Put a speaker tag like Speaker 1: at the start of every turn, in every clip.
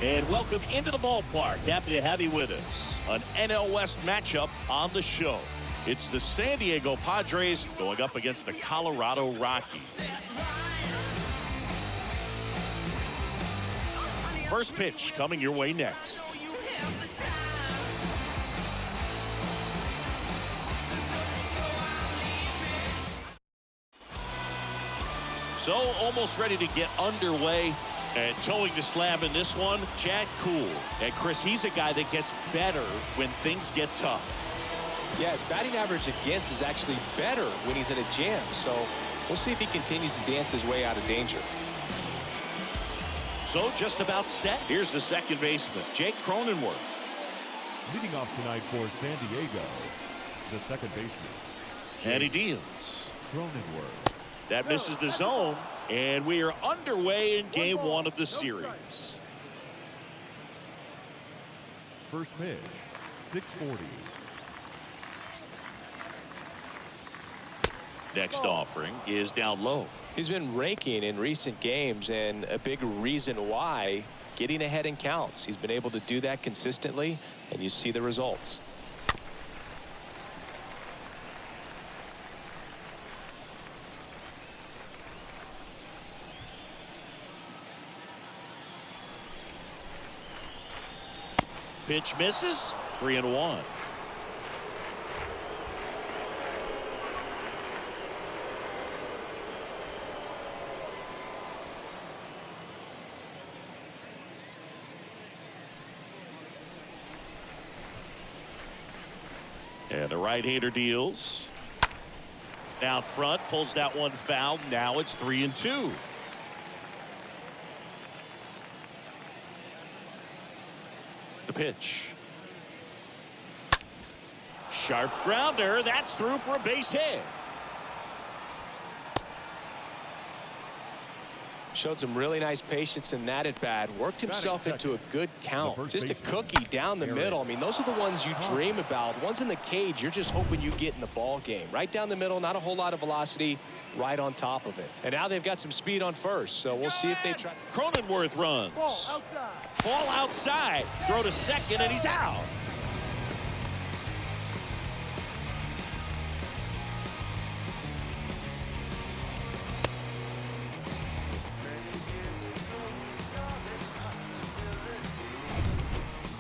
Speaker 1: And welcome into the ballpark. Happy to have you with us. An NL West matchup on the show. It's the San Diego Padres going up against the Colorado Rockies. First pitch coming your way next. So almost ready to get underway. And towing the slab in this one, Chad Kuhl. And Chris, he's a guy that gets better when things get tough.
Speaker 2: Yeah, his batting average against is actually better when he's in a jam. So we'll see if he continues to dance his way out of danger.
Speaker 1: So just about set. Here's the second baseman, Jake Cronenworth.
Speaker 3: Leading off tonight for San Diego, the second baseman.
Speaker 1: And he deals.
Speaker 3: Cronenworth.
Speaker 1: That misses the zone. And we are underway in game one of the series.
Speaker 3: First pitch, 640.
Speaker 1: Next offering is down low.
Speaker 2: He's been raking in recent games, and a big reason why, getting ahead in counts. He's been able to do that consistently, and you see the results.
Speaker 1: Pitch misses. 3-1. And the right-hander deals. Down front, pulls that one foul. Now it's 3-2. The pitch. Sharp grounder. That's through for a base hit.
Speaker 2: Showed some really nice patience in that at bat. Worked himself into a good count. Just a cookie down the middle. I mean, those are the ones you dream about. Ones in the cage, you're just hoping you get in the ball game. Right down the middle, not a whole lot of velocity, right on top of it. And now they've got some speed on first, so we'll see if they try.
Speaker 1: Cronenworth runs. Ball outside. Throw to second, and he's out.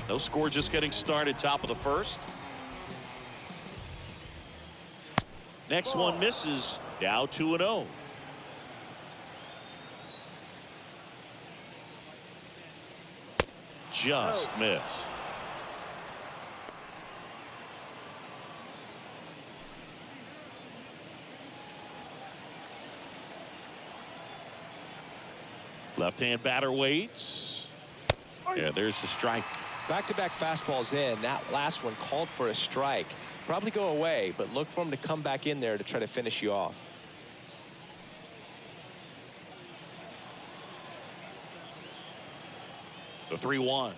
Speaker 1: No score, just getting started, top of the first. Next one misses. Now 2-0. Just missed. Left-hand batter waits. Yeah, there's the strike.
Speaker 2: Back-to-back fastballs in. That last one called for a strike. Probably go away, but look for him to come back in there to try to finish you off.
Speaker 1: The 3-1.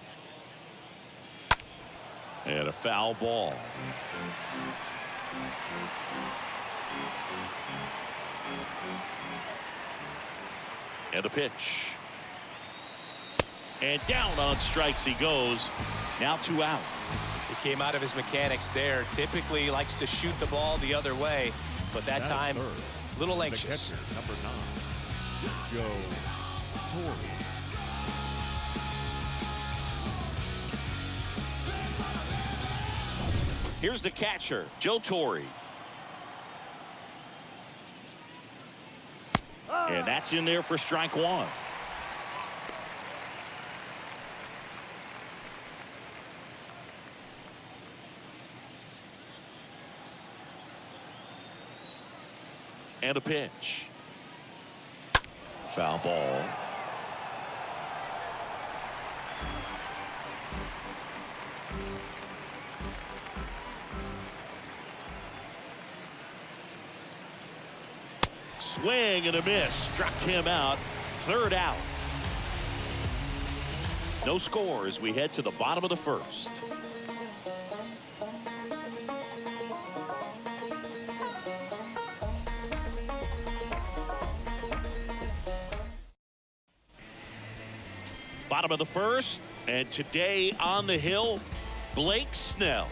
Speaker 1: And a foul ball. And the pitch. And down on strikes he goes. Now 2 out.
Speaker 2: He came out of his mechanics there. Typically likes to shoot the ball the other way, but that time a little anxious.
Speaker 3: Number 9, Joe Torre.
Speaker 1: Here's the catcher, Joe Torre. And that's in there for strike one. And a pitch. Foul ball. Swing and a miss. Struck him out. 3rd out. No score as we head to the bottom of the first. Bottom of the first. And today on the hill, Blake Snell.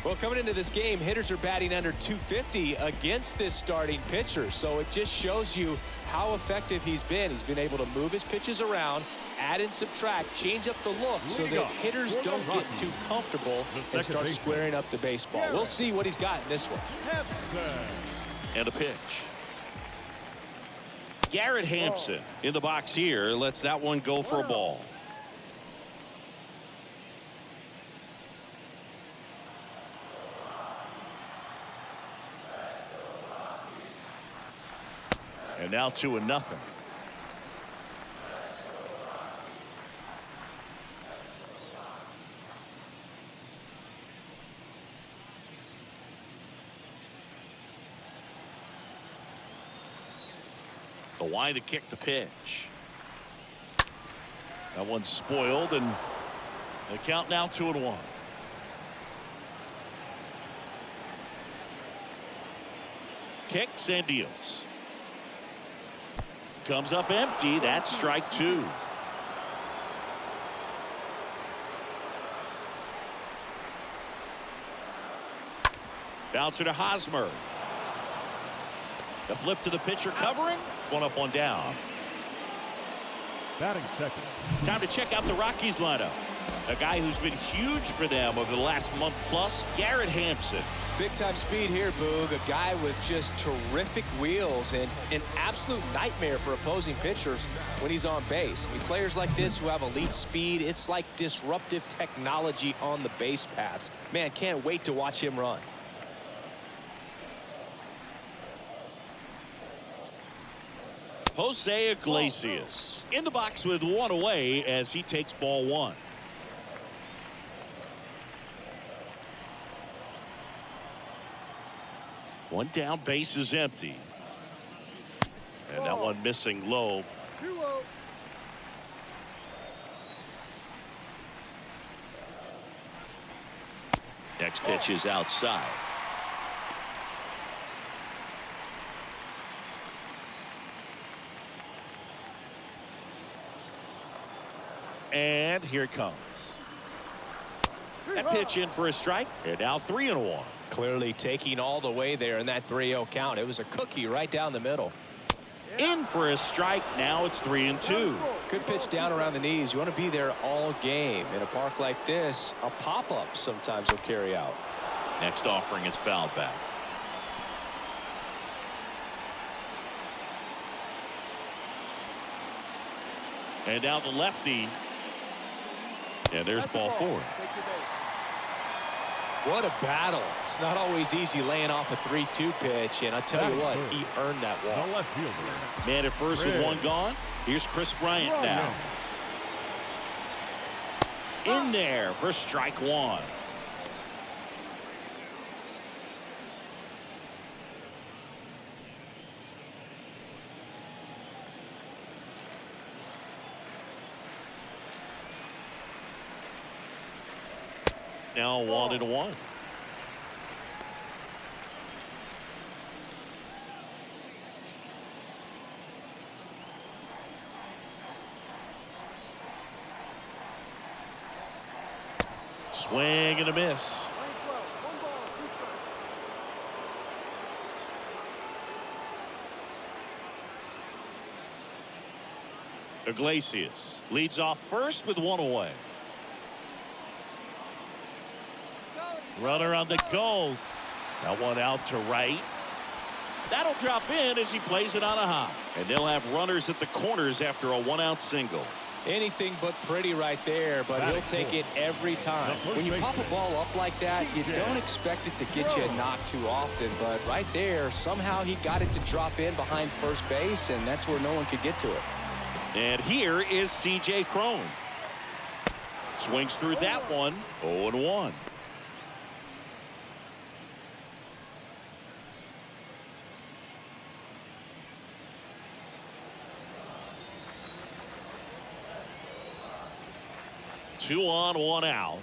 Speaker 2: Well, coming into this game, hitters are batting under 250 against this starting pitcher. So it just shows you how effective he's been. He's been able to move his pitches around, add and subtract, change up the look so that hitters don't get too comfortable and start squaring up the baseball. We'll see what he's got in this one.
Speaker 1: And a pitch. Garrett Hampson in the box here lets that one go for a ball. And now 2-0. The line to kick the pitch. That one's spoiled, and the count now 2-1. Kicks and deals. Comes up empty. That's strike 2. Bouncer to Hosmer. The flip to the pitcher covering. 1 up, 1 down.
Speaker 3: Batting second.
Speaker 1: Time to check out the Rockies lineup. A guy who's been huge for them over the last month plus, Garrett Hampson.
Speaker 2: Big time speed here, Boog. A guy with just terrific wheels and an absolute nightmare for opposing pitchers when he's on base. I mean, players like this who have elite speed, it's like disruptive technology on the base paths. Man, can't wait to watch him run.
Speaker 1: Jose Iglesias in the box with 1 away as he takes ball 1. One down, base is empty. And that one missing low. Next pitch is outside. And here it comes. That pitch in for a strike. And now 3-1.
Speaker 2: Clearly taking all the way there in that 3-0 count. It was a cookie right down the middle.
Speaker 1: In for a strike. Now it's 3-2.
Speaker 2: Good pitch down around the knees. You want to be there all game. In a park like this, a pop-up sometimes will carry out.
Speaker 1: Next offering is fouled back. And now the lefty. And there's ball 4.
Speaker 2: What a battle. It's not always easy laying off a 3-2 pitch, and I tell you what, he earned that walk.
Speaker 3: The left fielder.
Speaker 1: Man at first with 1 gone. Here's Chris Bryant now. In there for strike 1. Now 1-1. Swing and a miss. Iglesias leads off first with 1 away. Runner on the go. That one out to right. That'll drop in as he plays it on a hop. And they'll have runners at the corners after a 1-out single.
Speaker 2: Anything but pretty right there, but he'll take it every time. When you pop a ball up like that, you don't expect it to get you a knock too often, but right there, somehow he got it to drop in behind first base, and that's where no one could get to it.
Speaker 1: And here is C.J. Cron. Swings through that one. 0-1. Two on, 1 out.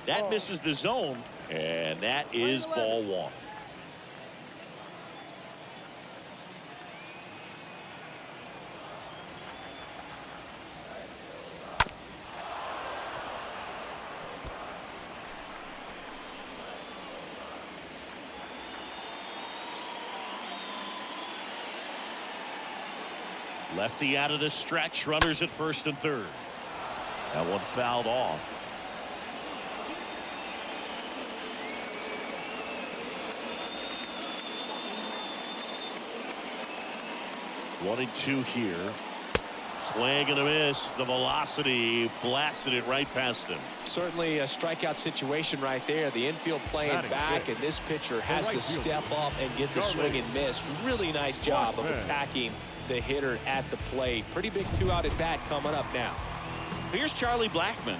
Speaker 1: That misses the zone, and that is ball 1. Lefty out of the stretch. Runners at first and third. That one fouled off. 1-2 here. Swing and a miss. The velocity blasted it right past him.
Speaker 2: Certainly a strikeout situation right there. The infield playing back, and this pitcher has to step up and get the swing and miss. Really nice job of attacking the hitter at the plate. Pretty big 2-out at bat coming up now.
Speaker 1: Here's Charlie Blackmon.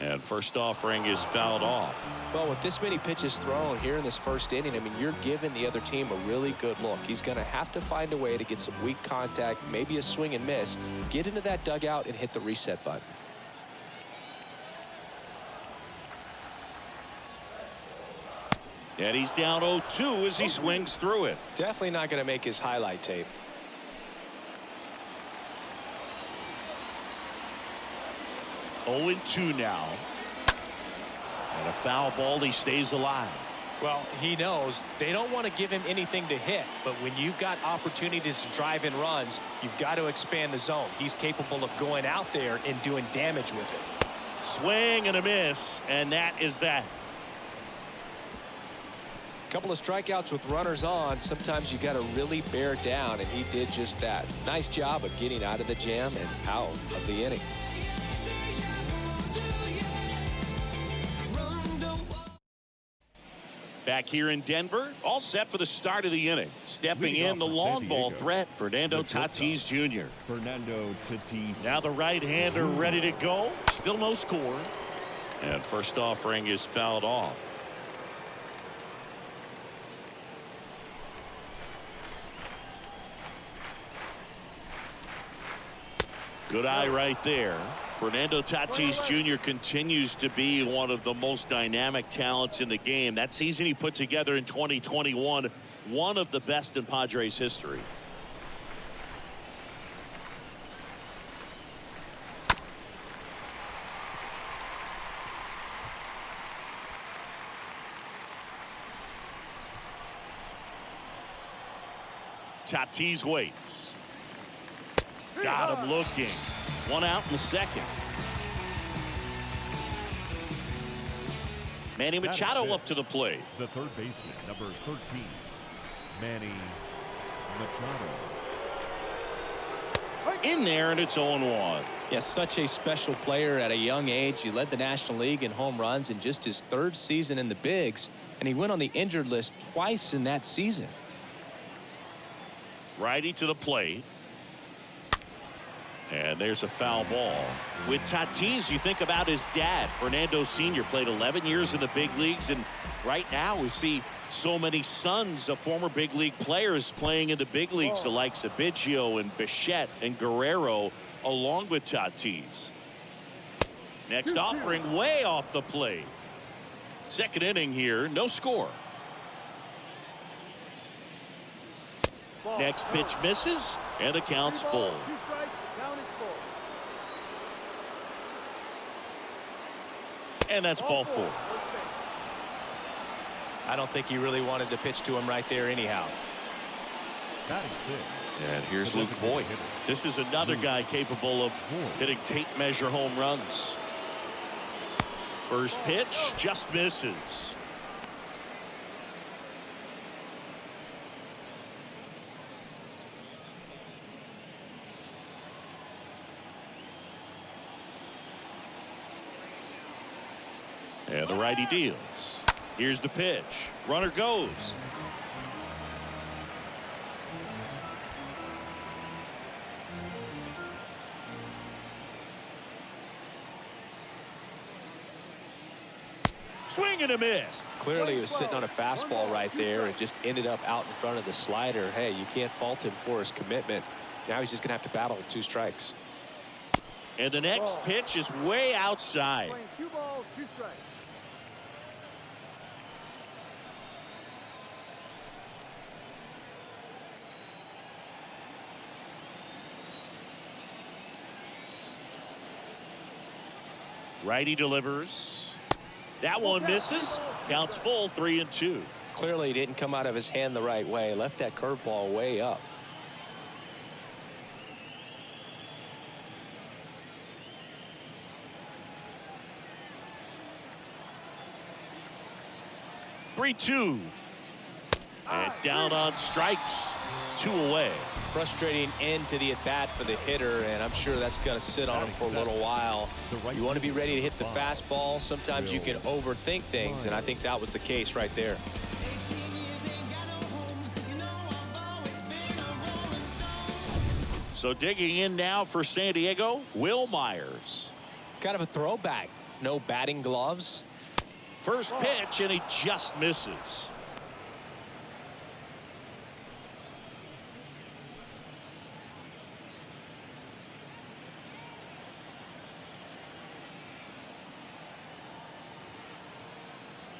Speaker 1: And first offering is fouled off.
Speaker 2: Well, with this many pitches thrown here in this first inning, I mean, you're giving the other team a really good look. He's going to have to find a way to get some weak contact, maybe a swing and miss, get into that dugout and hit the reset button.
Speaker 1: And he's down 0-2 as he swings through it.
Speaker 2: Definitely not going to make his highlight tape.
Speaker 1: Oh, 2 now. And a foul ball. He stays alive.
Speaker 2: Well, he knows they don't want to give him anything to hit, but when you've got opportunities to drive in runs, you've got to expand the zone. He's capable of going out there and doing damage with it.
Speaker 1: Swing and a miss, and that is that.
Speaker 2: A couple of strikeouts with runners on. Sometimes you got to really bear down, and he did just that. Nice job of getting out of the jam and out of the inning.
Speaker 1: Back here in Denver, all set for the start of the inning. Stepping in the long ball threat, Fernando Tatis Jr.
Speaker 3: Fernando Tatis.
Speaker 1: Now the right-hander ready to go. Still no score. And first offering is fouled off. Good eye right there. Fernando Tatis Jr. continues to be one of the most dynamic talents in the game. That season he put together in 2021, one of the best in Padres history. Tatis waits. Got him looking. 1 out in the second. Manny Machado up to the plate.
Speaker 3: The third baseman, number 13, Manny Machado.
Speaker 1: In there, and it's 0-1.
Speaker 2: Yes, such a special player at a young age. He led the National League in home runs in just his 3rd season in the bigs, and he went on the injured list twice in that season.
Speaker 1: Righty to the plate. And there's a foul ball. With Tatis, you think about his dad. Fernando Sr. played 11 years in the big leagues, and right now we see so many sons of former big league players playing in the big leagues, the likes of Biggio and Bichette and Guerrero, along with Tatis. Next offering way off the plate. Second inning here, no score. Next pitch misses, and the count's full. And that's ball 4.
Speaker 2: I don't think he really wanted to pitch to him right there anyhow.
Speaker 1: And here's Luke Voigt. This is another guy capable of hitting tape measure home runs. First pitch just misses. And the righty deals. Here's the pitch. Runner goes. Swing and a miss.
Speaker 2: Clearly he was sitting on a fastball right there and just ended up out in front of the slider. Hey, you can't fault him for his commitment. Now he's just going to have to battle with 2 strikes.
Speaker 1: And the next pitch is way outside.
Speaker 4: 2 balls, 2 strikes.
Speaker 1: Righty delivers. That one misses. Counts full, 3-2.
Speaker 2: Clearly didn't come out of his hand the right way. Left that curveball way up.
Speaker 1: Three-two. And down on strikes. 2 away.
Speaker 2: Frustrating end to the at-bat for the hitter, and I'm sure that's going to sit on him for a little while. You want to be ready to hit the fastball. Sometimes you can overthink things, and I think that was the case right there.
Speaker 1: So digging in now for San Diego, Will Myers.
Speaker 2: Kind of a throwback. No batting gloves.
Speaker 1: First pitch, and he just misses.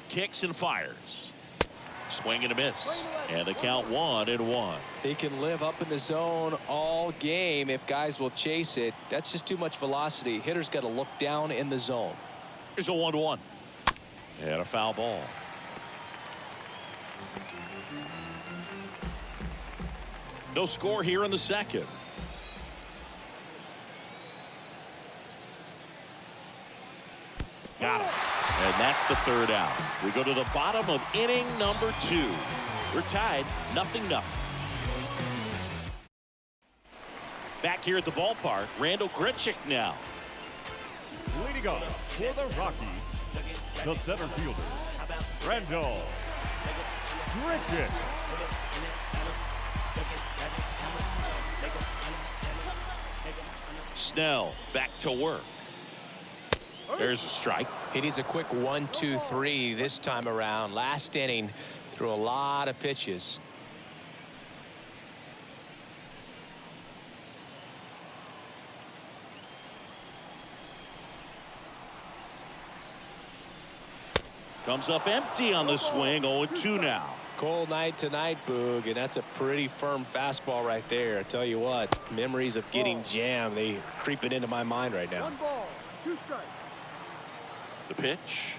Speaker 1: Kicks and fires. Swing and a miss. And the count 1-1.
Speaker 2: He can live up in the zone all game if guys will chase it. That's just too much velocity. Hitter's got to look down in the zone.
Speaker 1: Here's a 1-1. And a foul ball. No score here in the second. Got him. And that's the third out. We go to the bottom of inning number 2. We're tied 0-0. Back here at the ballpark, Randall Grichuk now.
Speaker 3: Leading off for the Rockies, the center fielder, Randall Grichuk.
Speaker 1: Snell back to work. There's a strike.
Speaker 2: He needs a quick 1-2-3 this time around. Last inning, threw a lot of pitches.
Speaker 1: Comes up empty on the swing. 0-2 now.
Speaker 2: Cold night tonight, Boog, and that's a pretty firm fastball right there. I tell you what, memories of getting jammed, they creeping into my mind right now.
Speaker 4: 1 ball, 2 strikes.
Speaker 1: The pitch.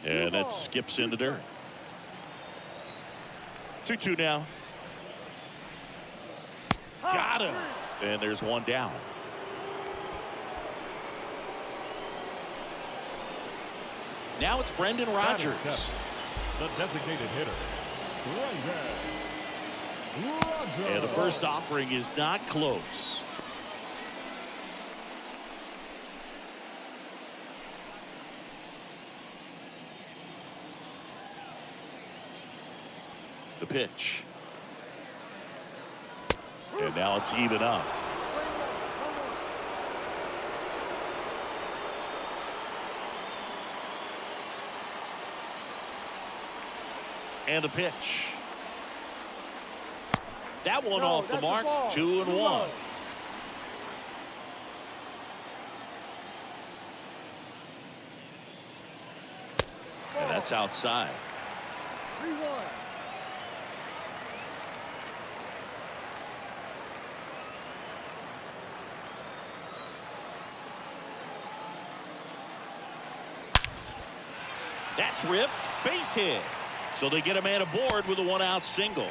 Speaker 1: And that skips in the dirt. 2-2 now. Got him. And there's one down. Now it's Brendan Rodgers.
Speaker 3: The designated hitter, Brendan Rodgers.
Speaker 1: And the first offering is not close. The pitch. And now it's even up. And the pitch. That one off the mark. 2-1. And that's outside.
Speaker 4: 3-1.
Speaker 1: That's ripped. Base hit. So they get a man aboard with a 1-out single.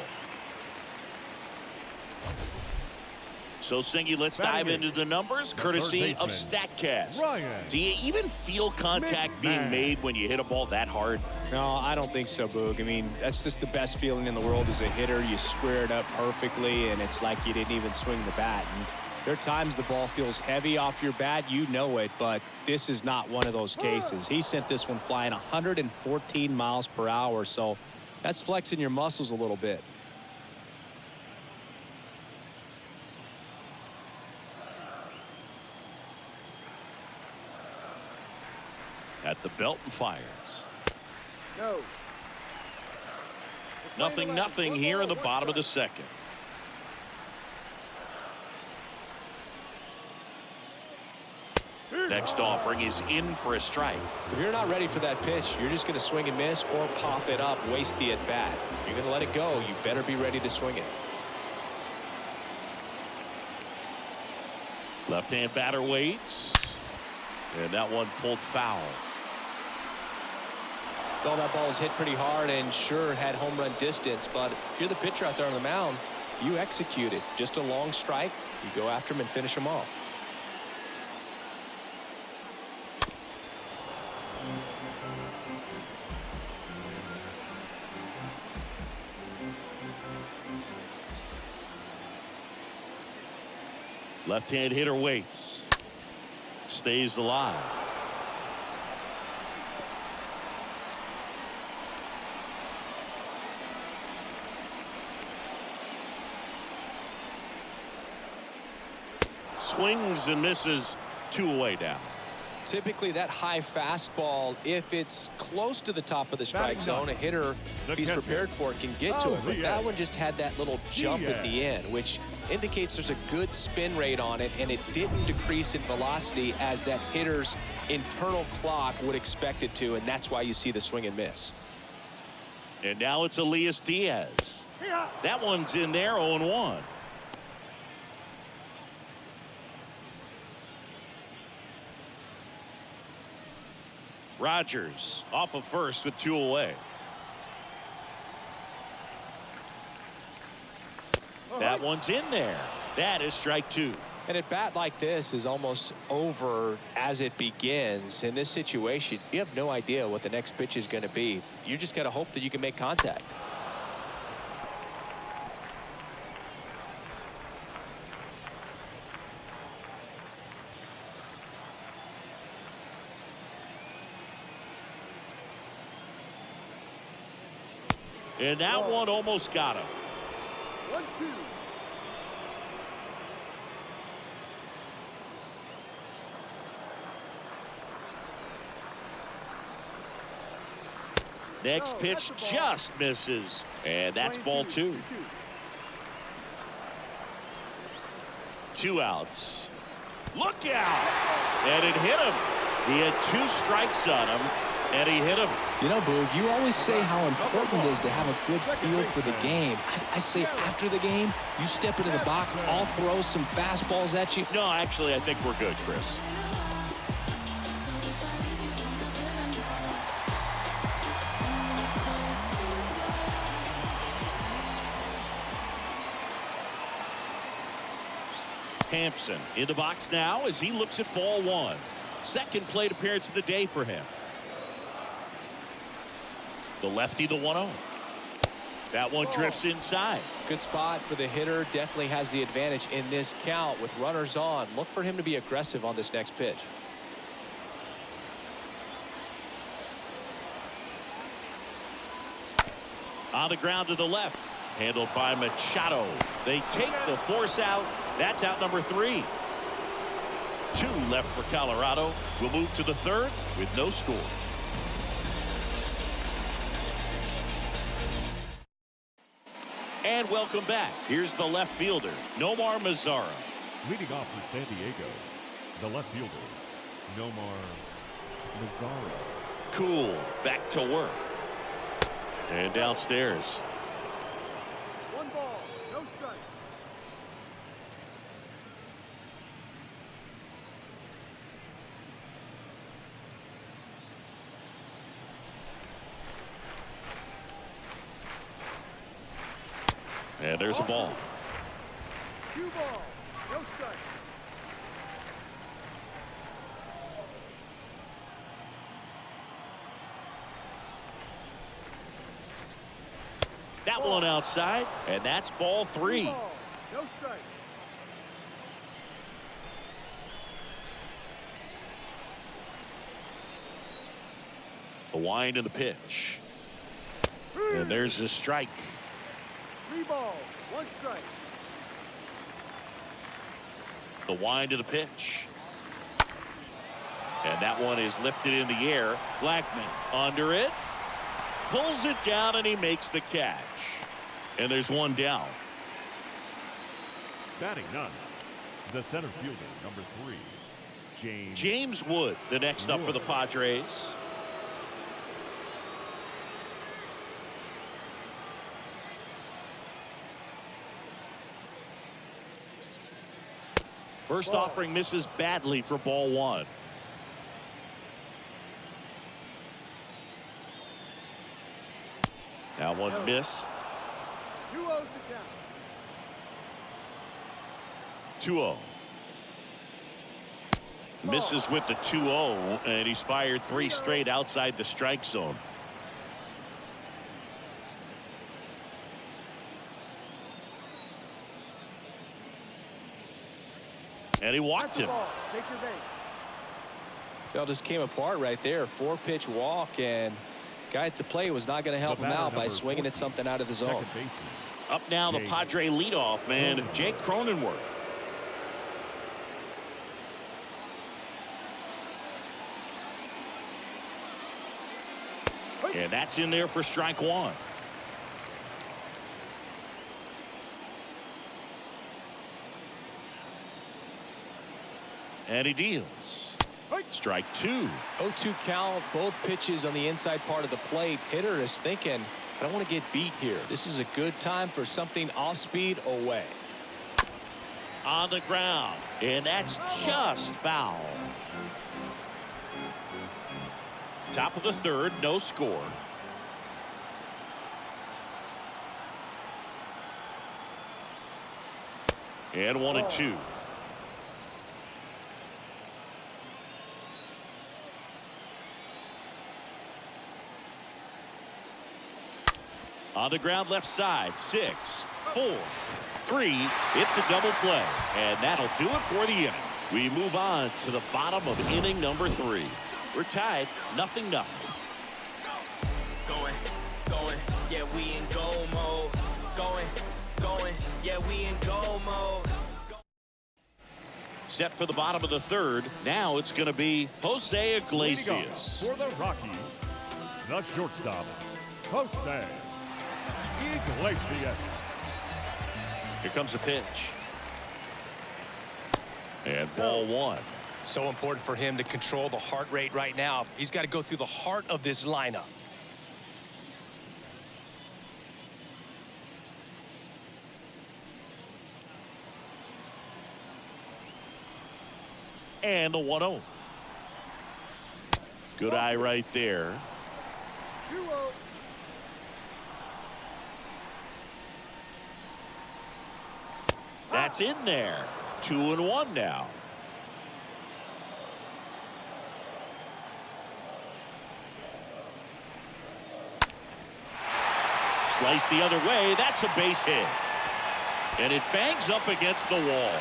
Speaker 1: So, Singy, let's dive into the numbers, courtesy of StatCast. Do you even feel contact being made when you hit a ball that hard?
Speaker 2: No, I don't think so, Boog. I mean, that's just the best feeling in the world as a hitter. You square it up perfectly, and it's like you didn't even swing the bat. And there are times the ball feels heavy off your bat. You know it, but this is not one of those cases. He sent this one flying 114 miles per hour, so that's flexing your muscles a little bit.
Speaker 1: At the belt and fires.
Speaker 4: No.
Speaker 1: 0-0 here in the bottom of the second. Next offering is in for a strike.
Speaker 2: If you're not ready for that pitch, you're just going to swing and miss or pop it up, waste the at-bat. You're going to let it go. You better be ready to swing it.
Speaker 1: Left-hand batter waits. And that one pulled foul.
Speaker 2: Well, that ball was hit pretty hard and sure had home run distance, but if you're the pitcher out there on the mound, you execute it. Just a long strike. You go after him and finish him off.
Speaker 1: Left-hand hitter waits. Stays alive. Swings and misses. 2 away now.
Speaker 2: Typically that high fastball, if it's close to the top of the strike zone, a hitter, if he's prepared for it, can get to it. But that one just had that little jump at the end, which indicates there's a good spin rate on it, and it didn't decrease in velocity as that hitter's internal clock would expect it to, and that's why you see the swing and miss.
Speaker 1: And now it's Elias Diaz. That one's in there, 0-1. Rogers off of first with 2 away. That one's in there. That is strike 2.
Speaker 2: And at bat like this is almost over as it begins. In this situation, you have no idea what the next pitch is going to be. You just got to hope that you can make contact.
Speaker 1: And that one almost got him.
Speaker 4: 1-2.
Speaker 1: Next pitch just misses. And that's ball 2. 2 outs. Look out! And it hit him. He had 2 strikes on him, and he hit him.
Speaker 5: You know, Boog, you always say how important it is to have a good feel for the game. I say after the game, you step into the box, I'll throw some fastballs at you.
Speaker 1: No, actually, I think we're good, Chris. Hampson in the box now as he looks at ball 1. Second plate appearance of the day for him. The lefty, the 1-0. That one drifts inside.
Speaker 2: Good spot for the hitter. Definitely has the advantage in this count with runners on. Look for him to be aggressive on this next pitch.
Speaker 1: On the ground to the left. Handled by Machado. They take the force out. That's out number 3. 2 left for Colorado. We'll move to the 3rd with no score. And welcome back. Here's the left fielder, Nomar Mazara.
Speaker 3: Leading off for San Diego, the left fielder, Nomar Mazara.
Speaker 1: Cool, back to work. And downstairs.
Speaker 4: 1 ball, no strike.
Speaker 1: And there's a ball.
Speaker 4: 2 ball, no strike.
Speaker 1: That one outside, and that's ball 3.
Speaker 4: Ball, no strike.
Speaker 1: The wind and the pitch. And there's the strike.
Speaker 4: 3 balls, 1 strike.
Speaker 1: The wind of the pitch. And that one is lifted in the air. Blackman under it. Pulls it down, and he makes the catch. And there's 1 down.
Speaker 3: Batting 9, the center fielder, number 3,
Speaker 1: James Wood, the next up for the Padres. First offering misses badly for ball 1. Now one missed.
Speaker 4: 2-0 to count.
Speaker 1: 2-0. Misses with the 2-0, and he's fired 3 straight outside the strike zone. And he walked him.
Speaker 4: Take your base.
Speaker 2: It all just came apart right there. 4-pitch walk, and guy at the plate was not going to help him out by swinging at something out of the zone.
Speaker 1: Up now, the Padre leadoff man, Jake Cronenworth. And that's in there for strike 1. And he deals. Strike 2.
Speaker 2: 0-2 count, both pitches on the inside part of the plate. Hitter is thinking, I don't want to get beat here. This is a good time for something off speed away.
Speaker 1: On the ground, and that's just foul. Top of the 3rd, no score. And 1-2. On the ground, left side, 6, 4, 3. It's a double play, and that'll do it for the inning. We move on to the bottom of inning number 3. We're tied, 0-0.
Speaker 6: Going, yeah, we in go mode. Going, yeah, we in go mode.
Speaker 1: Set for the bottom of the 3rd. Now it's going to be Jose Iglesias.
Speaker 3: For the Rockies, the shortstop, Jose Iglesias.
Speaker 1: Here comes a pitch. And ball 1.
Speaker 2: So important for him to control the heart rate right now. He's got to go through the heart of this lineup.
Speaker 1: And the 1-0. Good eye right there.
Speaker 4: 2-0.
Speaker 1: That's in there. 2-1 now. Slice the other way. That's a base hit. And it bangs up against the wall.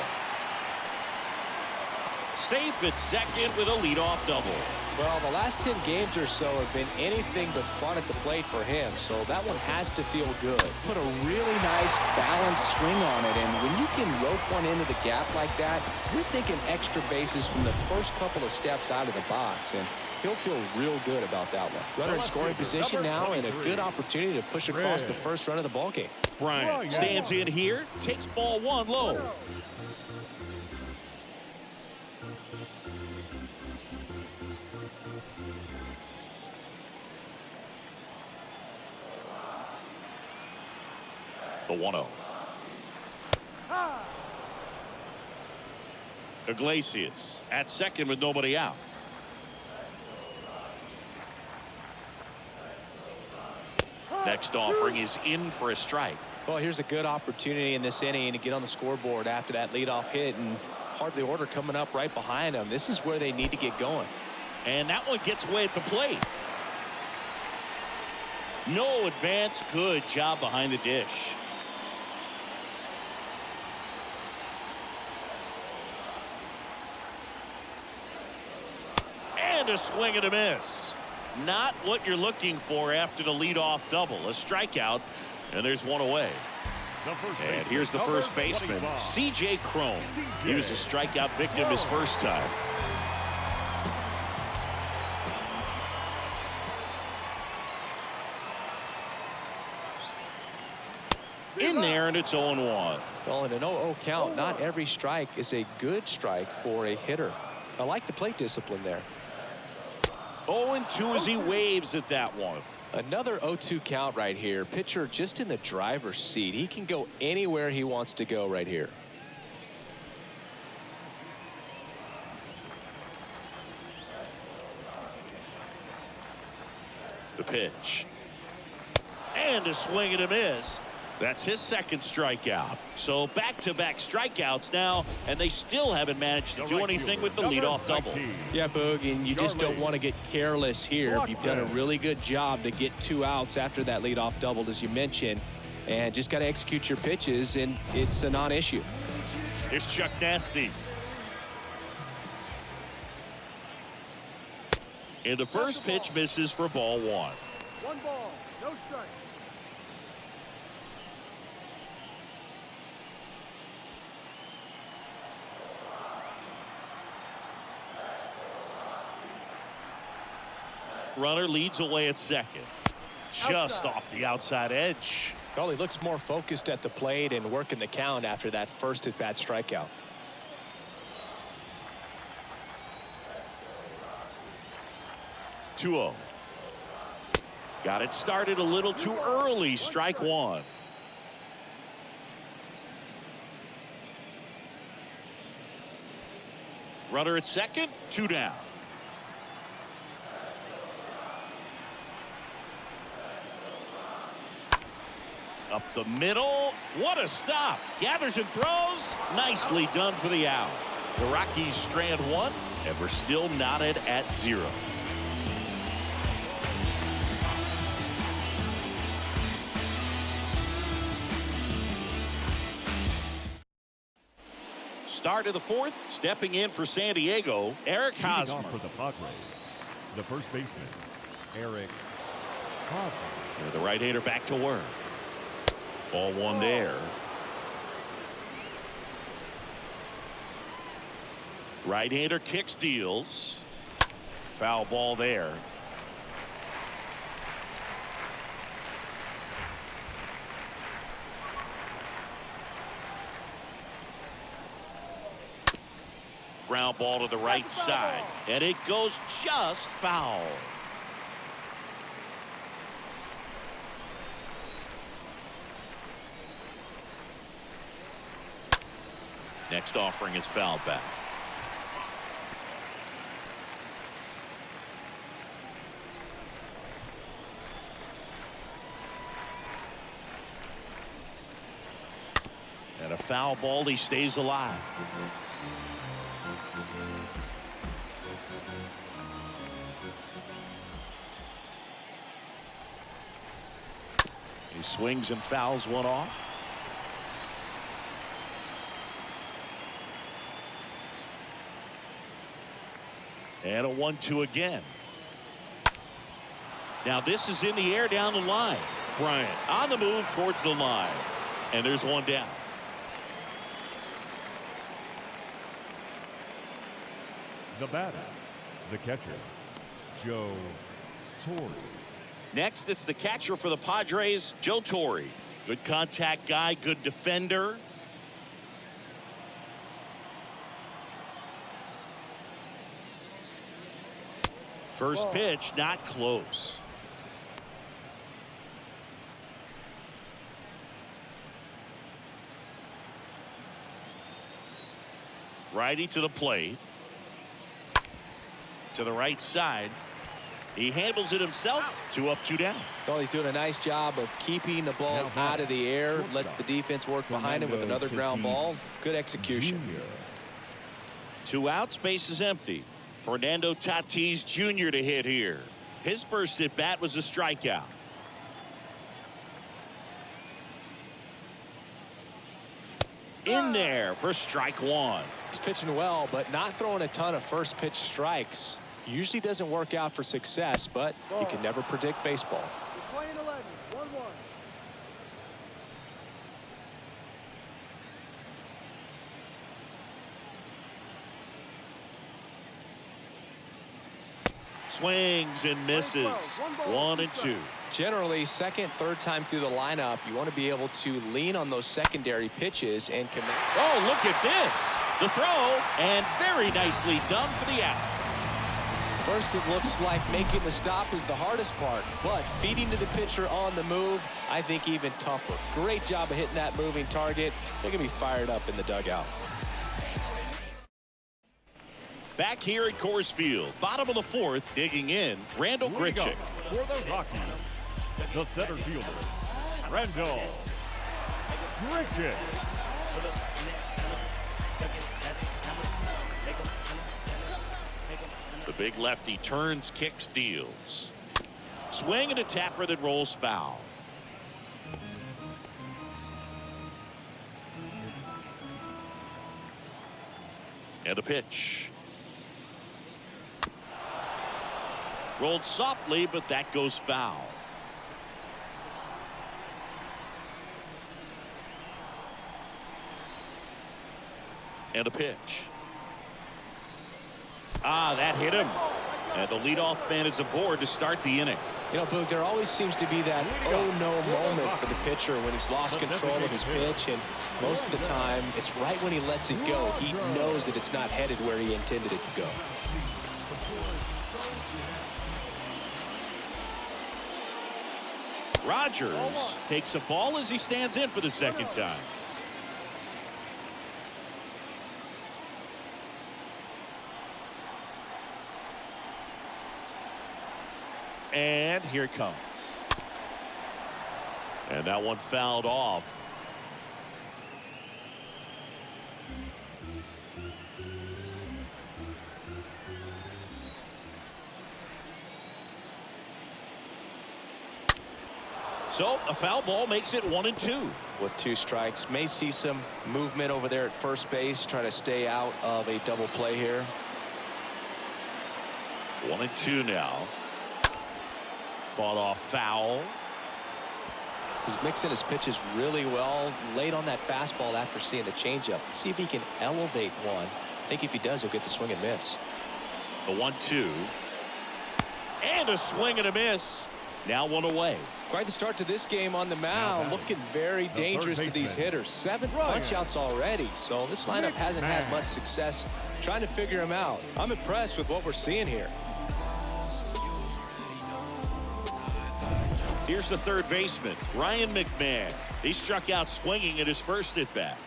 Speaker 1: Safe at second with a leadoff double.
Speaker 2: Well, the last 10 games or so have been anything but fun at the plate for him, so that one has to feel good.
Speaker 5: Put a really nice balanced swing on it, and when you can rope one into the gap like that, you're thinking extra bases from the first couple of steps out of the box, and he'll feel real good about that one.
Speaker 2: Runner in scoring position now, and a good opportunity to push across the first run of the ballgame.
Speaker 1: Bryant stands in here, takes ball 1 low. The 1-0. Iglesias at second with nobody out. Next offering is in for a strike.
Speaker 2: Well, here's a good opportunity in this inning to get on the scoreboard after that leadoff hit, and hardly order coming up right behind them. This is where they need to get going.
Speaker 1: And that one gets away at the plate. No advance. Good job behind the dish. And a swing and a miss. Not what you're looking for after the leadoff double. A strikeout, and there's one away. And here's the first baseman, C.J. Cron. He was a strikeout victim his first time. In there, and it's 0-1.
Speaker 2: Well, in an 0-0 count, not every strike is a good strike for a hitter. I like the plate discipline there.
Speaker 1: 0-2 as he waves at that one.
Speaker 2: Another 0-2 count right here. Pitcher just in the driver's seat. He can go anywhere he wants to go right here.
Speaker 1: The pitch. And a swing and a miss. That's his second strikeout. So back-to-back strikeouts now, and they still haven't managed to do anything with the leadoff double.
Speaker 2: Yeah, Boog, and you just don't want to get careless here. You've done a really good job to get 2 outs after that leadoff double, as you mentioned, and just got to execute your pitches, and it's a non-issue.
Speaker 1: Here's Chuck Nasty. And the first pitch misses for ball 1.
Speaker 4: 1 ball, no strike.
Speaker 1: Runner leads away at second. Just off the outside edge.
Speaker 2: Well, he looks more focused at the plate and working the count after that first at-bat strikeout.
Speaker 1: Two-0. Got it started a little too early. Strike 1. Runner at second. 2 down. Up the middle. What a stop. Gathers and throws. Nicely done for the out. The Rockies strand 1, and we're still knotted at 0. Start of the 4th. Stepping in for San Diego, Eric Hosmer.
Speaker 3: For the Padres, the first baseman, Eric Hosmer.
Speaker 1: The right-hander back to work. Ball 1 there. Right-hander kicks, deals. Foul ball there. Ground ball to the right side, and it goes just foul. Next offering is fouled back. And a foul ball, he stays alive. He swings and fouls one off. And a 1-2 again. Now this is in the air down the line. Bryant on the move towards the line. And there's 1 down.
Speaker 3: The batter, the catcher, Joe Torre.
Speaker 1: Next, it's the catcher for the Padres, Joe Torre. Good contact guy, good defender. First pitch, not close. Righty to the plate. To the right side. He handles it himself. 2 up, 2 down.
Speaker 2: Well, he's doing a nice job of keeping the ball out of the air. Lets the defense work behind him with another ground ball. Good execution.
Speaker 1: 2 outs, base is empty. Fernando Tatis Jr. to hit here. His first at bat was a strikeout. In there for strike 1.
Speaker 2: He's pitching well, but not throwing a ton of first pitch strikes. Usually doesn't work out for success, but you can never predict baseball.
Speaker 4: You're playing 11, 1-1.
Speaker 1: Swings and misses. 1 and 2.
Speaker 2: Generally, second, third time through the lineup, you want to be able to lean on those secondary pitches and commit.
Speaker 1: Oh, look at this. The throw, and very nicely done for the out.
Speaker 2: First, it looks like making the stop is the hardest part, but feeding to the pitcher on the move, I think even tougher. Great job of hitting that moving target. They're going to be fired up in the dugout.
Speaker 1: Back here at Coors Field, bottom of the 4th, digging in, Randall Grichuk.
Speaker 3: For the Rockies, the center fielder, Randall Grichuk.
Speaker 1: The big lefty turns, kicks, deals. Swing and a tapper that rolls foul. And a pitch. Rolled softly, but that goes foul. And a pitch. That hit him. And the leadoff man is aboard to start the inning.
Speaker 2: You know, Boog, there always seems to be that oh-no moment for the pitcher when he's lost control of his pitch, and most of the time, it's right when he lets it go. He knows that it's not headed where he intended it to go.
Speaker 1: Rogers takes a ball as he stands in for the second time. And here it comes. And that one fouled off. So a foul ball makes it 1-2.
Speaker 2: With 2 strikes, may see some movement over there at first base, trying to stay out of a double play here.
Speaker 1: 1-2 now. Fought off foul.
Speaker 2: He's mixing his pitches really well. Late on that fastball after seeing the changeup. See if he can elevate one. I think if he does, he'll get the swing and miss.
Speaker 1: The 1-2. And a swing and a miss. Now 1 away.
Speaker 5: Quite the start to this game on the mound. Looking very dangerous to these hitters. 7 punch-outs already. So this lineup hasn't had much success trying to figure him out. I'm impressed with what we're seeing here.
Speaker 1: Here's the third baseman, Ryan McMahon. He struck out swinging at his first at-bat.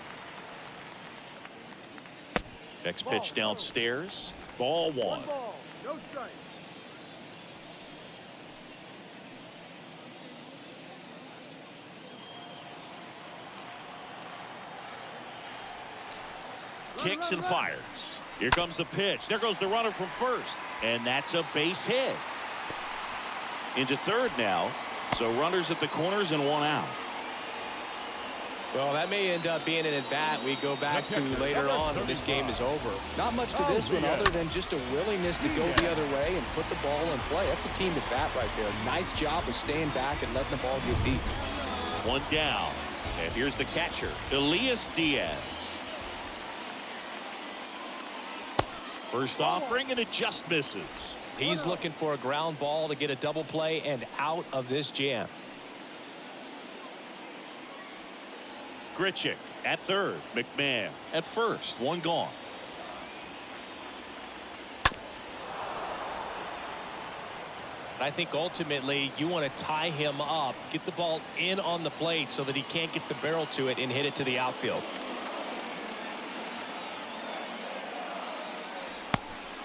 Speaker 1: Next pitch downstairs. Ball 1.
Speaker 4: 1 ball, no strike.
Speaker 1: Kicks and fires. Here comes the pitch. There goes the runner from first. And that's a base hit. Into third now. So runners at the corners and 1 out.
Speaker 2: Well, that may end up being an at-bat we go back to later on when this game is over.
Speaker 5: Not much to this one other than just a willingness to go the other way and put the ball in play. That's a team at-bat right there. Nice job of staying back and letting the ball get deep.
Speaker 1: 1 down. And here's the catcher, Elias Diaz. First offering, and it just misses.
Speaker 2: He's looking for a ground ball to get a double play and out of this jam.
Speaker 1: Grichuk at third. McMahon at first. 1 gone.
Speaker 2: I think ultimately you want to tie him up, get the ball in on the plate so that he can't get the barrel to it and hit it to the outfield.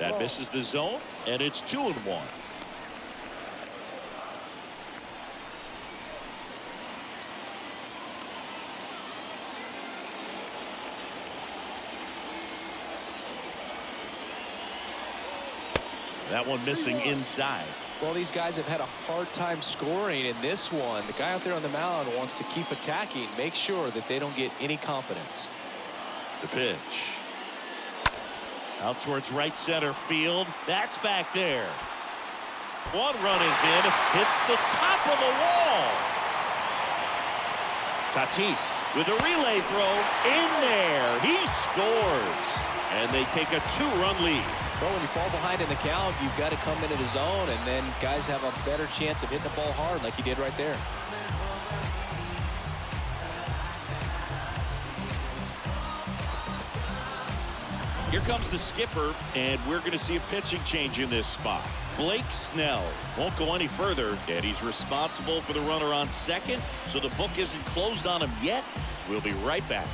Speaker 1: That misses the zone, and it's 2-1. That one missing inside.
Speaker 5: Well, these guys have had a hard time scoring in this one. The guy out there on the mound wants to keep attacking, make sure that they don't get any confidence.
Speaker 1: The pitch. Out towards right center field. That's back there. 1 run is in. Hits the top of the wall. Tatis with a relay throw in there. He scores. And they take a 2-run lead.
Speaker 5: Well, when you fall behind in the count, you've got to come into the zone, and then guys have a better chance of hitting the ball hard like you did right there.
Speaker 1: Here comes the skipper, and we're going to see a pitching change in this spot. Blake Snell won't go any further, and he's responsible for the runner on second, so the book isn't closed on him yet. We'll be right back.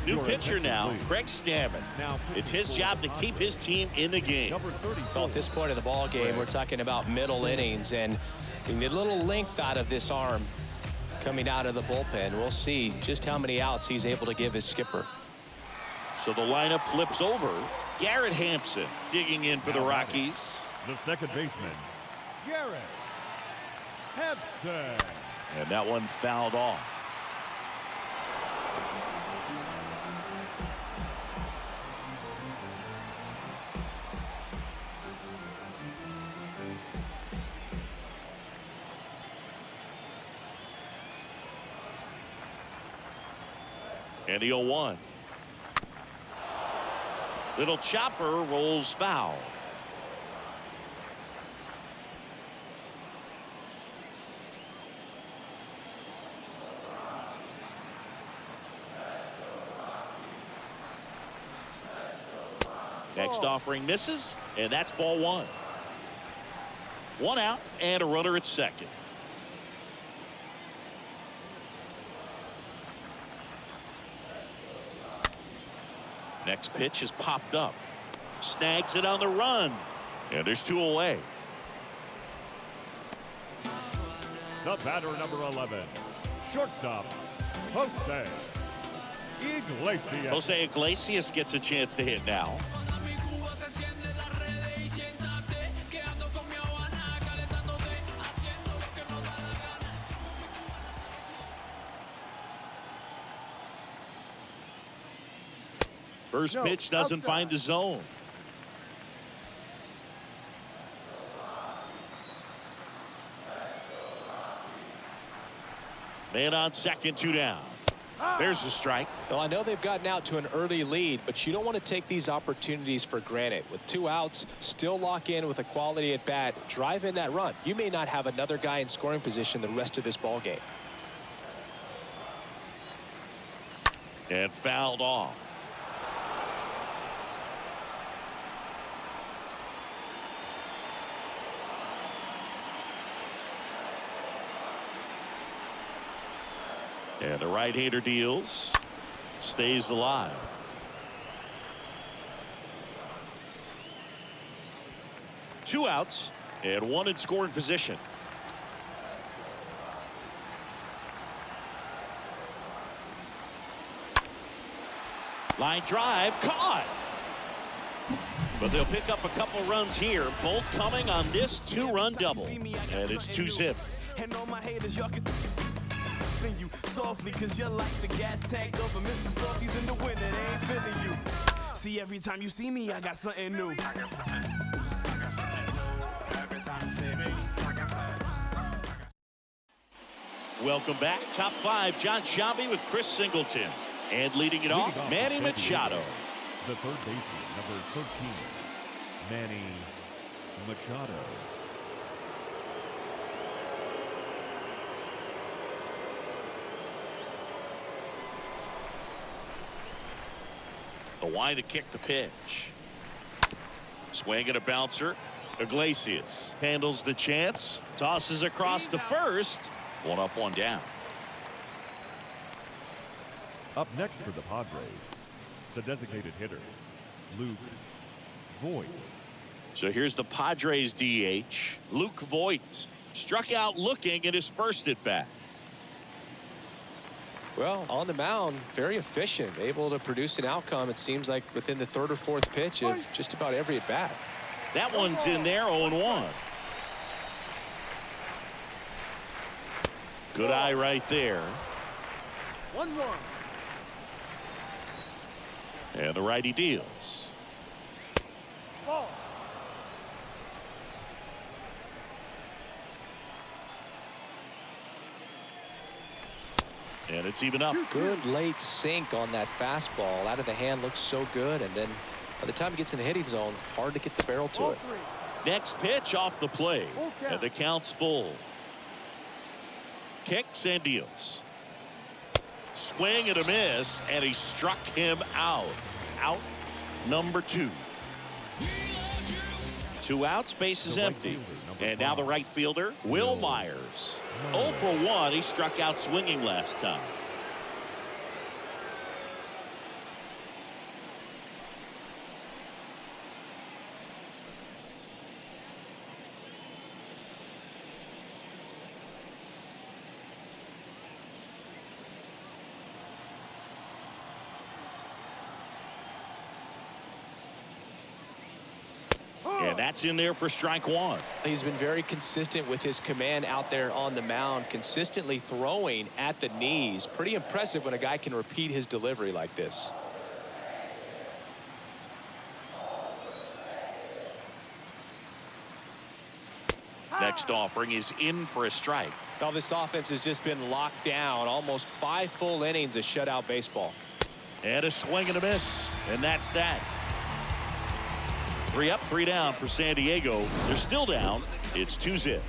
Speaker 1: New
Speaker 3: Your
Speaker 1: pitcher
Speaker 3: attention,
Speaker 1: now,
Speaker 3: please.
Speaker 1: Craig Stammen.
Speaker 3: Now
Speaker 1: It's his
Speaker 3: pitching
Speaker 1: job
Speaker 3: for
Speaker 1: to
Speaker 3: the
Speaker 1: keep his team in the game.
Speaker 3: Number 34.
Speaker 2: Well, at this point of the ball game, we're talking about middle innings, and you need a little length out of this arm coming out of the bullpen. We'll see just how many outs he's able to give his skipper.
Speaker 1: So the lineup flips over. Garrett Hampson digging in for the
Speaker 3: Now
Speaker 1: Rockies.
Speaker 3: The second baseman, Garrett Hampson.
Speaker 1: And that one fouled off. And the 0-1. Little chopper rolls foul. Next offering misses, and that's ball one. One out and a runner at second. Next pitch is popped up. Snags it on the run. And there's two away.
Speaker 3: The batter, number 11, shortstop, Jose Iglesias.
Speaker 1: Jose Iglesias gets a chance to hit now. First pitch doesn't find the zone. Man on second, two down. There's the strike.
Speaker 2: Well, I know they've gotten out to an early lead, but you don't want to take these opportunities for granted. With two outs, still lock in with a quality at bat, drive in that run. You may not have another guy in scoring position the rest of this ball game.
Speaker 1: And fouled off. And the right-hander deals. Stays alive. Two outs and one in scoring position. Line drive caught. But they'll pick up a couple runs here, both coming on this two-run double. And it's 2-zip.
Speaker 6: And all my haters, y'all can you softly, cause you're like the gas tank of a Mr. Softies in the winter. They ain't feeling you. See, every time you see me, I got something new. I got something new. Every time you see me, I got something.
Speaker 1: Welcome back. Top five, John Sciambi with Chris Singleton. And leading it off, Manny Machado.
Speaker 3: The third baseman, number 13, Manny Machado.
Speaker 1: The wide to kick the pitch. Swing and a bouncer. Iglesias handles the chance. Tosses across to first. One up, one down.
Speaker 3: Up next for the Padres, the designated hitter, Luke Voigt.
Speaker 1: So here's the Padres DH, Luke Voigt. Struck out looking at his first at bat.
Speaker 2: Well, on the mound, very efficient, able to produce an outcome, it seems like, within the third or fourth pitch of just about every at bat.
Speaker 1: That one's in there, 0-1. Good eye right there.
Speaker 4: 1-1.
Speaker 1: And the righty deals.
Speaker 4: Ball.
Speaker 1: And it's even up.
Speaker 2: Good late sink on that fastball. Out of the hand, looks so good. And then by the time it gets in the hitting zone, hard to get the barrel to
Speaker 4: Ball
Speaker 2: it.
Speaker 4: 3.
Speaker 1: Next pitch off the plate.
Speaker 4: Full count.
Speaker 1: And the count's full. Kicks and deals. Swing and a miss, and he struck him out. Out number 2. 2 outs, base is
Speaker 3: The right
Speaker 1: empty.
Speaker 3: fielder, number
Speaker 1: And now the
Speaker 3: 5.
Speaker 1: right fielder, Will Myers. 0 for 1. He struck out swinging last time. That's in there for strike one.
Speaker 2: He's been very consistent with his command out there on the mound, consistently throwing at the knees. Pretty impressive when a guy can repeat his delivery like this.
Speaker 1: Next offering is in for a strike.
Speaker 2: Now this offense has just been locked down. Almost 5 full innings of shutout baseball.
Speaker 1: And a swing and a miss. And that's that. 3 up, 3 down for San Diego. They're still down. It's 2-zip.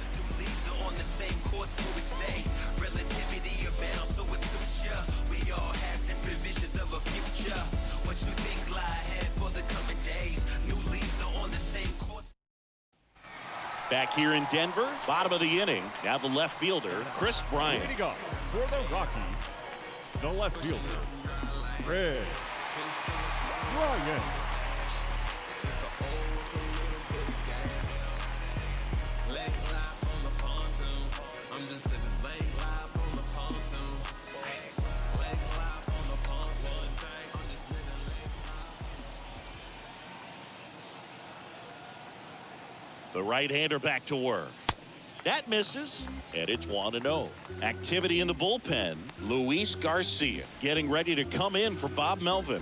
Speaker 1: Back here in Denver, bottom of the inning. Now the left fielder, Chris Bryant.
Speaker 3: Leading up for the Rockies, the left fielder, Chris Bryant.
Speaker 1: The right-hander back to work. That misses, and it's 1-0. Activity in the bullpen. Luis Garcia getting ready to come in for Bob Melvin.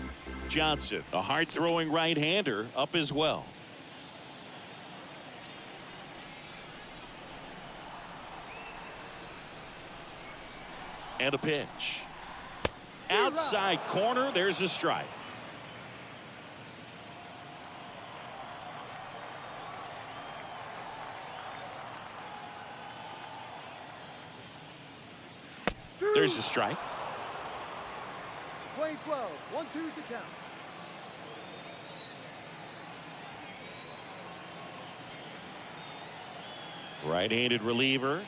Speaker 1: Johnson, a hard-throwing right-hander, up as well. And a pitch. Outside corner, there's a strike. There's a strike.
Speaker 4: Play 12. 1-2 to count.
Speaker 1: Right-handed reliever.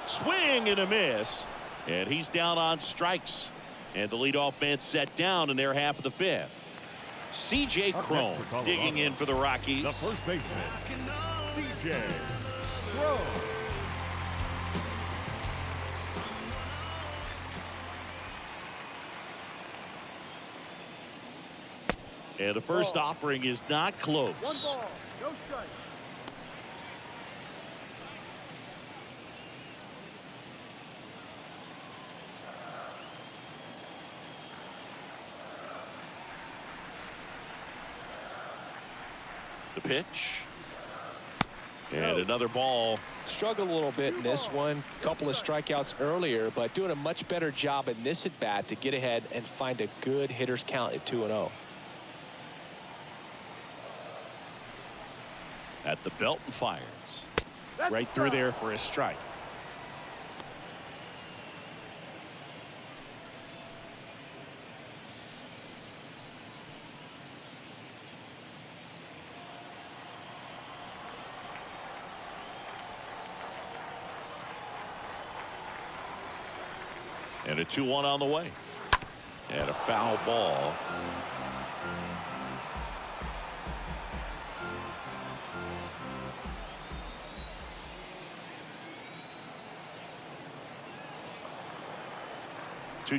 Speaker 1: Swing and a miss. And he's down on strikes. And the leadoff man set down in their half of the 5th. C.J. Cron digging in for the Rockies.
Speaker 3: The first baseman, C.J. Cron.
Speaker 1: And the first offering is not close.
Speaker 4: 1 ball, no strike.
Speaker 1: The pitch. And another ball.
Speaker 2: Struggled a little bit in this one. Couple of strikeouts earlier, but doing a much better job in this at bat to get ahead and find a good hitter's count at 2-0.
Speaker 1: At the belt and fires. Right through there for a strike. And a 2-1 on the way. And a foul ball.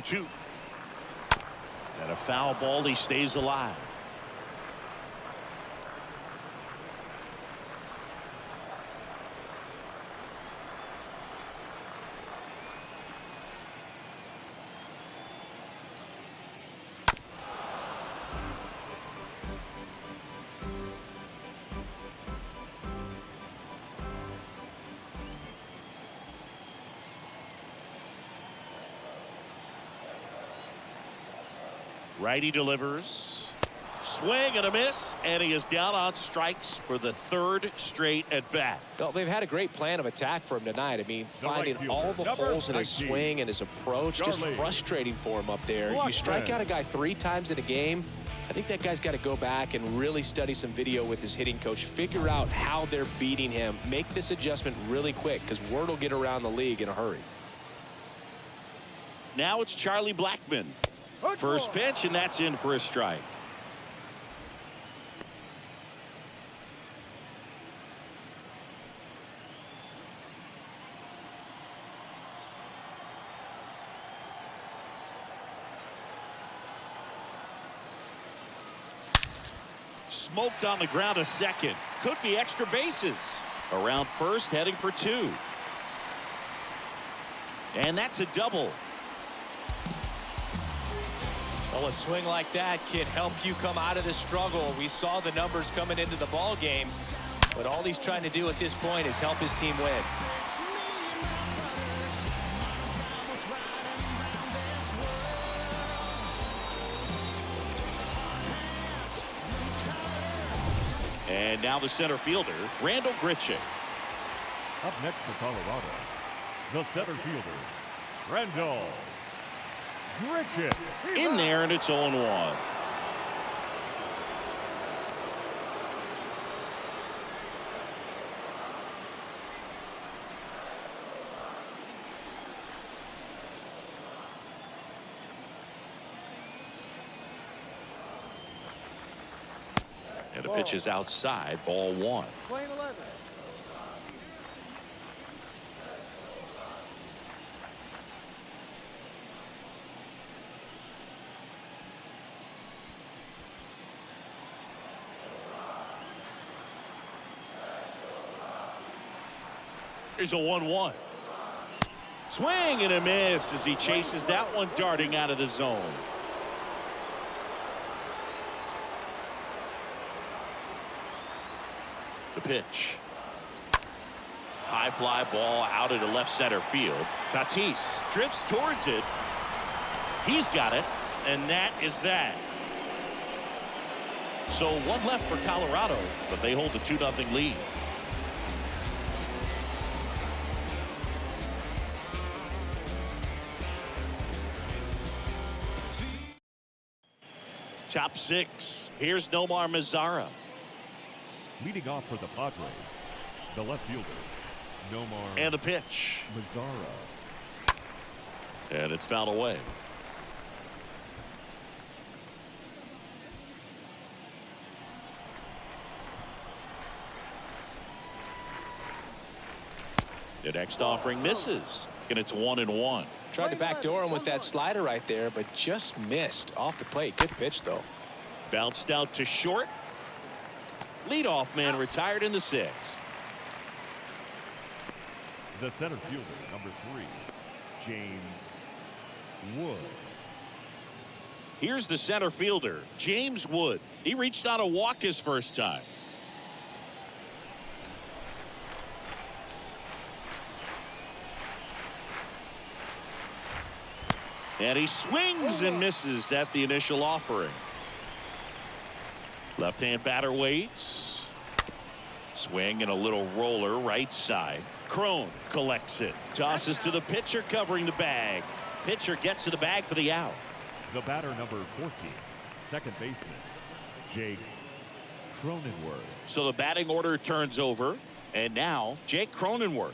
Speaker 1: Two. And a foul ball. He stays alive. Righty delivers. Swing and a miss, and he is down on strikes for the 3rd straight at bat.
Speaker 2: Well, they've had a great plan of attack for him tonight. I mean, finding all the holes in his swing and his approach, just frustrating for him up there. You strike out a guy 3 times in a game. I think that guy's got to go back and really study some video with his hitting coach, figure out how they're beating him, make this adjustment really quick, because word will get around the league in a hurry.
Speaker 1: Now it's Charlie Blackmon. First pitch, and that's in for a strike. Smoked on the ground a second. could be extra bases. Around first, heading for 2. And that's a double.
Speaker 2: Well, a swing like that can help you come out of the struggle. We saw the numbers coming into the ball game, but all he's trying to do at this point is help his team win.
Speaker 1: And now the center fielder, Randall Grichuk.
Speaker 3: Up next for Colorado, the center fielder, Randall Grichuk.
Speaker 1: In there, and it's 0-1. And the pitch is outside, ball 1.
Speaker 4: Playing 11.
Speaker 1: Here's a 1-1. Swing and a miss as he chases that one darting out of the zone. The pitch. High fly ball out into left center field. Tatis drifts towards it. He's got it, and that is that. So 1 left for Colorado, but they hold a 2-0 lead. Top 6. Here's Nomar Mazara.
Speaker 3: Leading off for the Padres, the left fielder, Nomar
Speaker 1: And the pitch.
Speaker 3: Mazara.
Speaker 1: And it's fouled away. The next offering misses, and it's 1-1.
Speaker 2: Tried to backdoor him with that slider right there, but just missed off the plate. Good pitch, though.
Speaker 1: Bounced out to short. Leadoff man retired in the 6th.
Speaker 3: The center fielder, number 3, James Wood.
Speaker 1: Here's the center fielder, James Wood. He reached on a walk his first time. And he swings and misses at the initial offering. Left-hand batter waits. Swing and a little roller right side. Crone collects it. Tosses to the pitcher covering the bag. Pitcher gets to the bag for the out.
Speaker 3: The batter, number 14, second baseman, Jake Cronenworth.
Speaker 1: So the batting order turns over. And now Jake Cronenworth.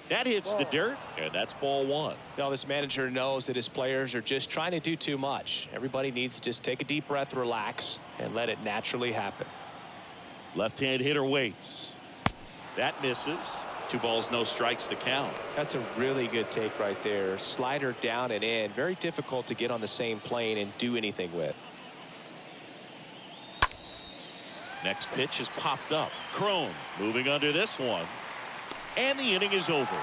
Speaker 1: That hits the dirt, and that's ball 1.
Speaker 2: Now, this manager knows that his players are just trying to do too much. Everybody needs to just take a deep breath, relax, and let it naturally happen.
Speaker 1: Left-hand hitter waits. That misses. 2 balls, no strikes, the count.
Speaker 2: That's a really good take right there. Slider down and in. Very difficult to get on the same plane and do anything with.
Speaker 1: Next pitch is popped up. Crone moving under this one. And the inning is over.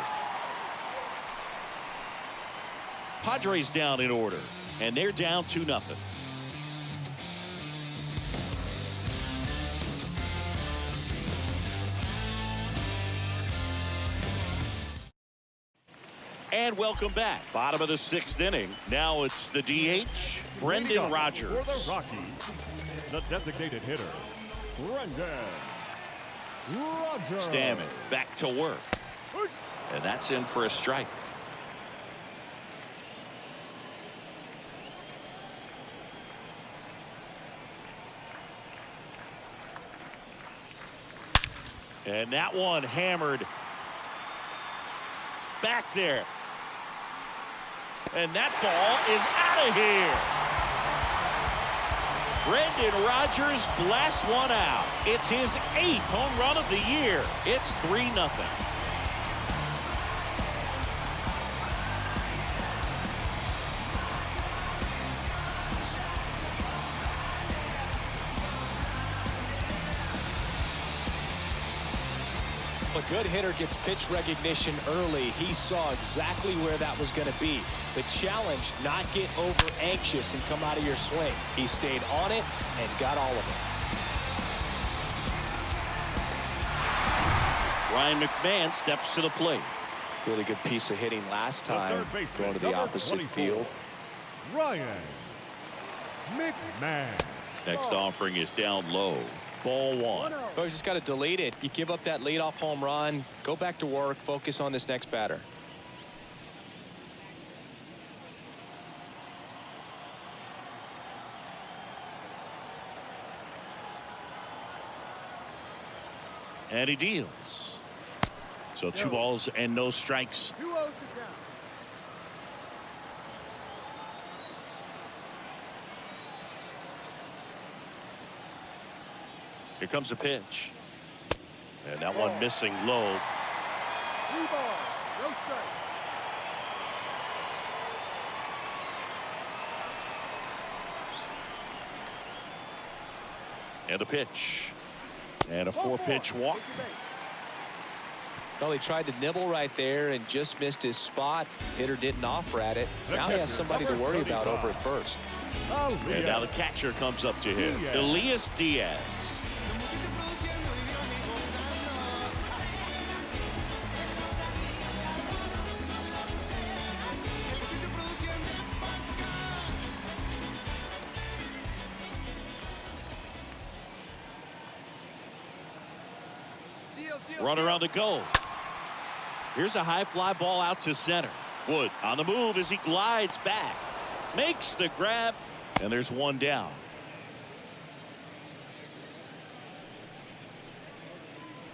Speaker 1: Padres down in order, and they're down 2-0. And welcome back. Bottom of the 6th inning. Now it's the DH, Brendan Rodgers.
Speaker 3: For the Rockies, the designated hitter, Brendan Rodgers.
Speaker 1: Stammen back to work. And that's in for a strike. And that one hammered back there. And that ball is out of here. Brendan Rodgers blasts one out. It's his 8th home run of the year. It's 3-0.
Speaker 2: a good hitter gets pitch recognition early, he saw exactly where that was going to be. The challenge, not get over anxious and come out of your swing. He stayed on it and got all of it.
Speaker 1: Ryan McMahon steps to the plate.
Speaker 2: Really good piece of hitting last time, going to the opposite field.
Speaker 3: Ryan McMahon.
Speaker 1: Next offering is down low. Ball one.
Speaker 2: Oh, you just got to delete it. You give up that leadoff home run, go back to work, focus on this next batter.
Speaker 1: And he deals. So 2 balls and no strikes.
Speaker 4: 2-0 to count.
Speaker 1: Here comes a pitch. And that one missing low.
Speaker 4: 3 balls, no strikes.
Speaker 1: And a pitch. And a 4-pitch walk.
Speaker 2: Well, he tried to nibble right there and just missed his spot. Hitter didn't offer at it. Now he has somebody to worry about over at first.
Speaker 1: And now the catcher comes up to him. Elias Diaz. Runner on the go. Here's a high fly ball out to center. Wood on the move as he glides back. Makes the grab. And there's one down.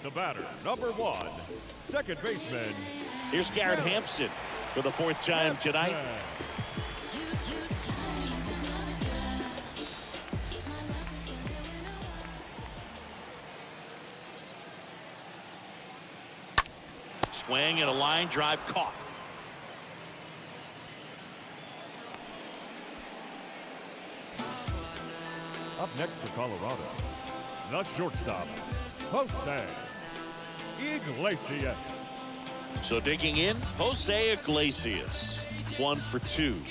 Speaker 3: The batter, number 1, second baseman.
Speaker 1: Here's Garrett Hampson for the 4th time tonight. Swing and a line drive caught.
Speaker 3: Up next for Colorado, the shortstop, Jose Iglesias.
Speaker 1: So digging in, Jose Iglesias, 1 for 2.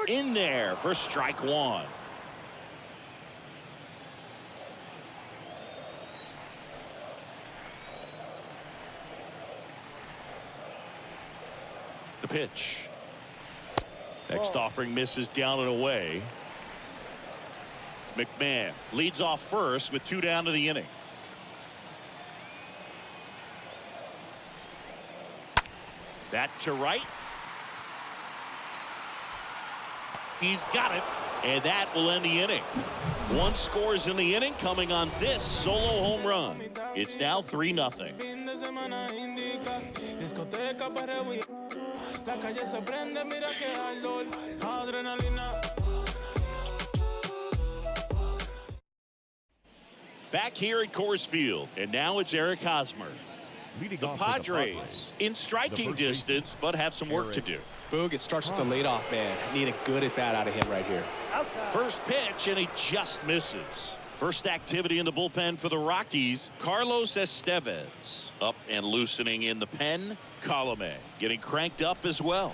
Speaker 1: In there for strike 1. The pitch. Next offering misses down and away. McMahon leads off first with 2 down to the inning. That to right. He's got it, and that will end the inning. 1 scores in the inning coming on this solo home run. It's now 3-0. Back here at Coors Field, and now it's Eric Hosmer.
Speaker 3: Leading
Speaker 1: The
Speaker 3: off
Speaker 1: Padres in striking distance, but have some work to do.
Speaker 2: Boog, it starts with the leadoff man. I need a good at-bat out of him right here.
Speaker 1: First pitch, and he just misses. First activity in the bullpen for the Rockies. Carlos Estevez up and loosening in the pen. Colome getting cranked up as well.